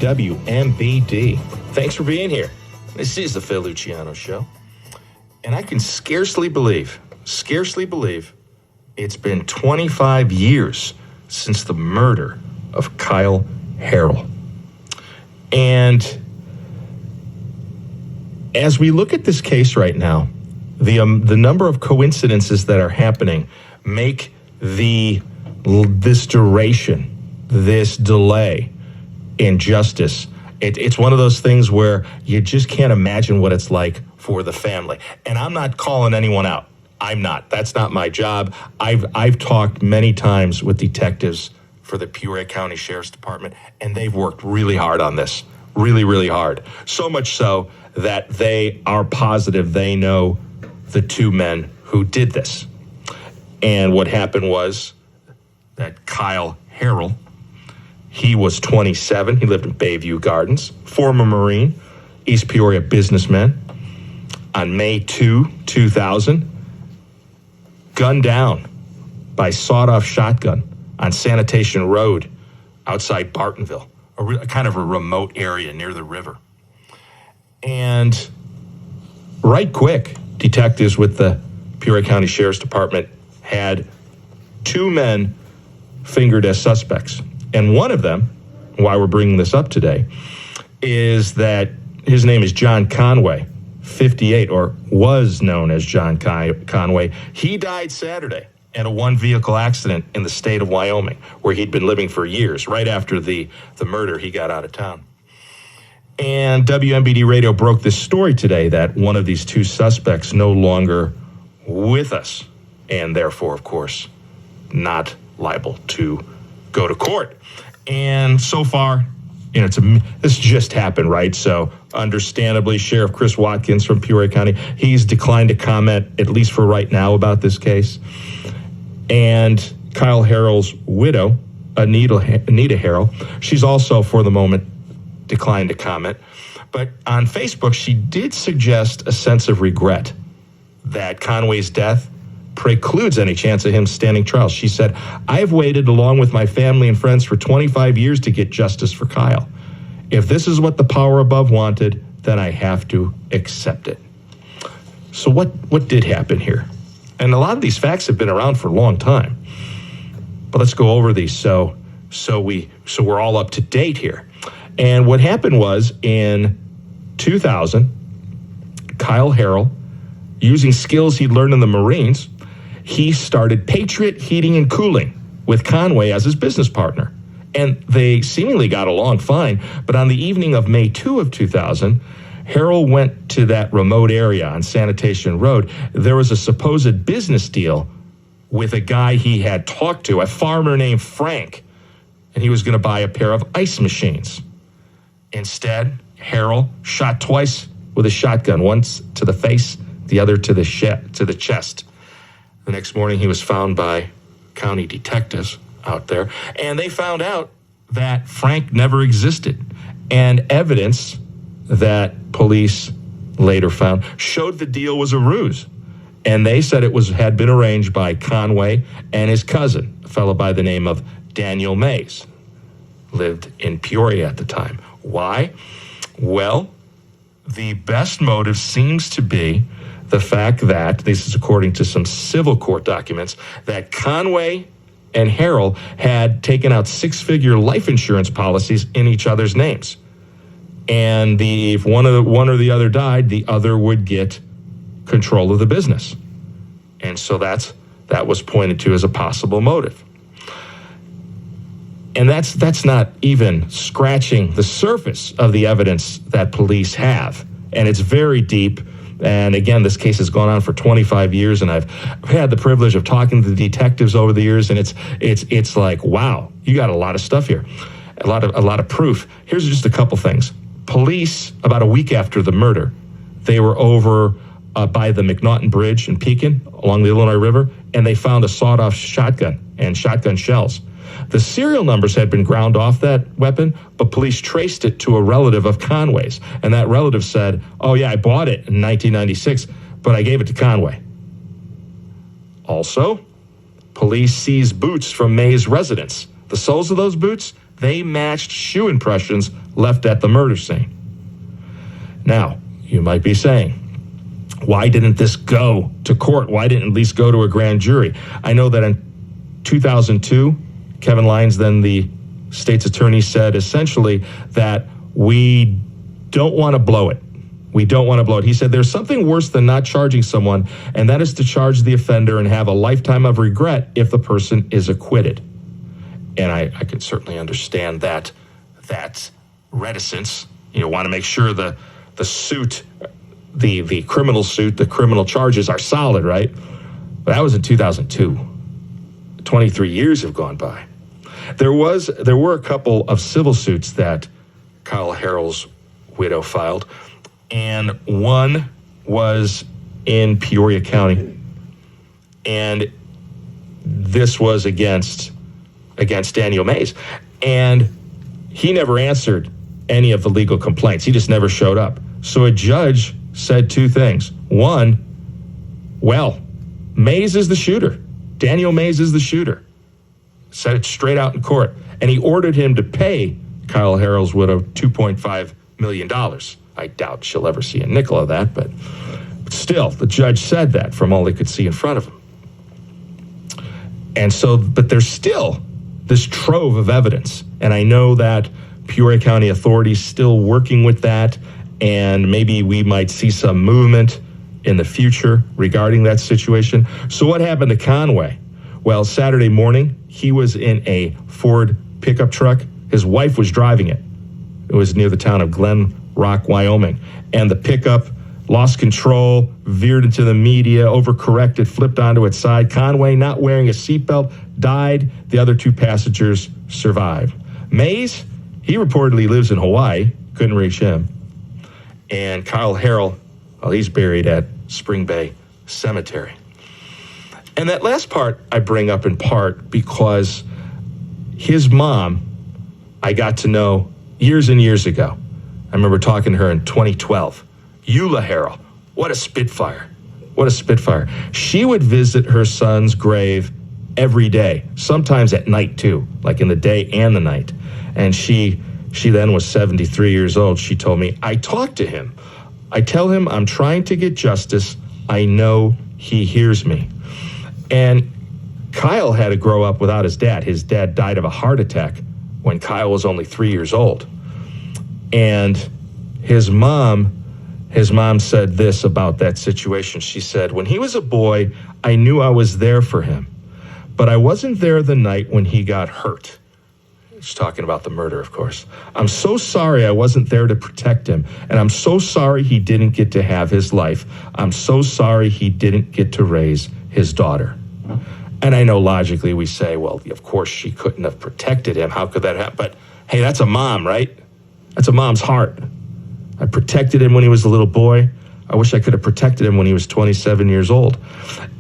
WMBD. Thanks for being here. This is the Phil Luciano Show. And I can scarcely believe it's been 25 years since the murder of Kyle Harrell. And as we look at this case right now, the number of coincidences that are happening make this duration, this delay in justice. It's one of those things where you just can't imagine what it's like for the family. And I'm not calling anyone out. I'm not. That's not my job. I've talked many times with detectives for the Peoria County Sheriff's Department, and they've worked really hard on this. Really, really hard. So much so that they are positive they know the two men who did this. And what happened was that Kyle Harrell, he was 27. He lived in Bayview Gardens, former Marine, East Peoria businessman. On May 2, 2000, gunned down by sawed-off shotgun on Sanitation Road outside Bartonville, a kind of a remote area near the river. And right quick, detectives with the Peoria County Sheriff's Department had two men fingered as suspects. And one of them, why we're bringing this up today, is that his name is John Conway, 58, or was known as John Conway. He died Saturday in a one-vehicle accident in the state of Wyoming, where he'd been living for years. Right after the murder, he got out of town. And WMBD Radio broke this story today that one of these two suspects no longer with us, and therefore, of course, not liable to go to court. And so far, this just happened, right? So understandably, Sheriff Chris Watkins from Peoria County, he's declined to comment, at least for right now, about this case. And Kyle Harrell's widow, Anita Harrell, she's also, for the moment, declined to comment. But on Facebook, she did suggest a sense of regret that Conway's death precludes any chance of him standing trial. She said, "I've waited along with my family and friends for 25 years to get justice for Kyle. If this is what the power above wanted, then I have to accept it." So what did happen here? And a lot of these facts have been around for a long time. But let's go over these so we're all up to date here. And what happened was in 2000, Kyle Harrell, using skills he'd learned in the Marines, he started Patriot Heating and Cooling with Conway as his business partner. And they seemingly got along fine. But on the evening of May 2 of 2000, Harrell went to that remote area on Sanitation Road. There was a supposed business deal with a guy he had talked to, a farmer named Frank, and he was going to buy a pair of ice machines. Instead, Harrell shot twice with a shotgun, once to the face, the other to the chest. The next morning, he was found by county detectives out there, and they found out that Frank never existed. And evidence that police later found showed the deal was a ruse. And they said it had been arranged by Conway and his cousin, a fellow by the name of Daniel Mays, lived in Peoria at the time. Why? Well, the best motive seems to be the fact that, this is according to some civil court documents, that Conway and Harrell had taken out six-figure life insurance policies in each other's names. And if one or the other died, the other would get control of the business. And so that was pointed to as a possible motive. And that's not even scratching the surface of the evidence that police have. And it's very deep. And again, this case has gone on for 25 years, and I've had the privilege of talking to the detectives over the years, and it's like, wow, you got a lot of stuff here, a lot of proof. Here's just a couple things. Police, about a week after the murder, they were over by the McNaughton Bridge in Pekin along the Illinois River, and they found a sawed-off shotgun and shotgun shells. The serial numbers had been ground off that weapon, but police traced it to a relative of Conway's. And that relative said, "Oh yeah, I bought it in 1996, but I gave it to Conway." Also, police seized boots from May's residence. The soles of those boots, They matched shoe impressions left at the murder scene. Now, you might be saying, why didn't this go to court? Why didn't it at least go to a grand jury? I know that in 2002, Kevin Lyons, then the state's attorney, said essentially that we don't want to blow it. We don't want to blow it. He said there's something worse than not charging someone, and that is to charge the offender and have a lifetime of regret if the person is acquitted. And I can certainly understand that reticence. You want to make sure the suit, the criminal suit, the criminal charges are solid, right? But that was in 2002. 23 years have gone by. There were a couple of civil suits that Kyle Harrell's widow filed, and one was in Peoria County, and this was against Daniel Mays, and he never answered any of the legal complaints. He just never showed up. So a judge said two things. One, well, Mays is the shooter. Daniel Mays is the shooter. Said it straight out in court. And he ordered him to pay Kyle Harrell's widow $2.5 million. I doubt she'll ever see a nickel of that, but still, the judge said that from all he could see in front of him. And so, but there's still this trove of evidence. And I know that Peoria County authorities still working with that, and maybe we might see some movement in the future regarding that situation. So what happened to Conway? Well, Saturday morning, he was in a Ford pickup truck. His wife was driving it. It was near the town of Glen Rock, Wyoming. And the pickup lost control, veered into the media, overcorrected, flipped onto its side. Conway, not wearing a seatbelt, died. The other two passengers survived. Mays, he reportedly lives in Hawaii. Couldn't reach him. And Kyle Harrell, well, he's buried at Spring Bay Cemetery. And that last part I bring up in part because his mom, I got to know years and years ago. I remember talking to her in 2012. Eula Harrell, what a spitfire. What a spitfire. She would visit her son's grave every day, sometimes at night too, like in the day and the night. And she then was 73 years old. She told me, I talk to him. I tell him I'm trying to get justice. I know he hears me. And Kyle had to grow up without his dad. His dad died of a heart attack when Kyle was only 3 years old. And his mom said this about that situation. She said, when he was a boy, I knew I was there for him, but I wasn't there the night when he got hurt. She's talking about the murder, of course. I'm so sorry I wasn't there to protect him, and I'm so sorry he didn't get to have his life. I'm so sorry he didn't get to raise his daughter. And I know logically we say, well, of course she couldn't have protected him. How could that happen? But hey, that's a mom, right? That's a mom's heart. I protected him when he was a little boy. I wish I could have protected him when he was 27 years old.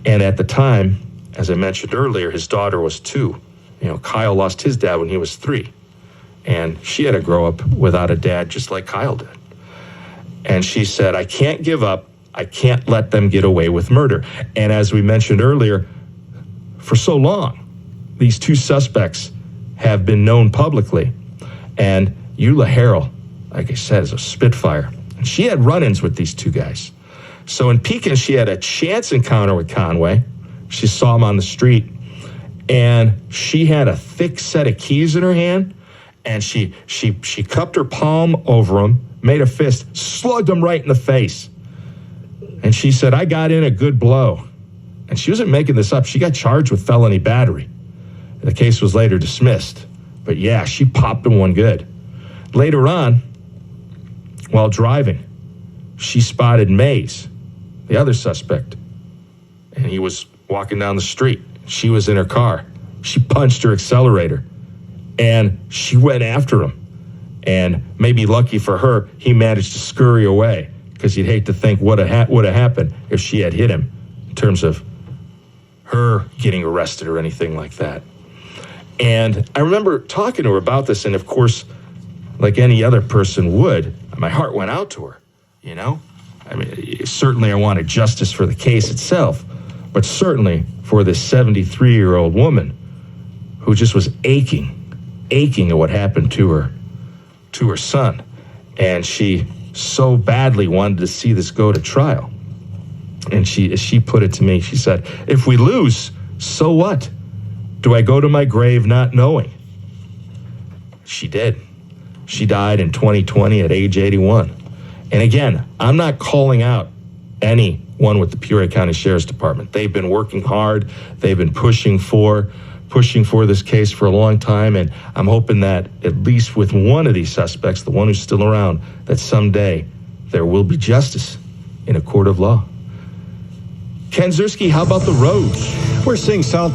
And at the time, as I mentioned earlier, his daughter was 2. Kyle lost his dad when he was 3. And she had to grow up without a dad just like Kyle did. And she said, I can't give up. I can't let them get away with murder. And as we mentioned earlier, for so long, these two suspects have been known publicly. And Eula Harrell, like I said, is a spitfire. And she had run-ins with these two guys. So in Pekin, she had a chance encounter with Conway. She saw him on the street. And she had a thick set of keys in her hand. And she cupped her palm over him, made a fist, slugged him right in the face. And she said, I got in a good blow. And she wasn't making this up. She got charged with felony battery. The case was later dismissed. But yeah, she popped him one good. Later on, while driving, she spotted Mays, the other suspect. And he was walking down the street. She was in her car. She punched her accelerator. And she went after him. And maybe lucky for her, he managed to scurry away, because you'd hate to think what would have happened if she had hit him in terms of her getting arrested or anything like that. And I remember talking to her about this, and of course, like any other person would, my heart went out to her, I mean, certainly I wanted justice for the case itself, but certainly for this 73-year-old woman who just was aching aching at what happened to her son. And she so badly wanted to see this go to trial. And she put it to me, she said, if we lose, so what? Do I go to my grave not knowing? She did. She died in 2020 at age 81. And again, I'm not calling out anyone with the Peoria County Sheriff's Department. They've been working hard. They've been pushing for this case for a long time. And I'm hoping that at least with one of these suspects, the one who's still around, that someday there will be justice in a court of law. Ken Zierski, how about the roads? We're seeing south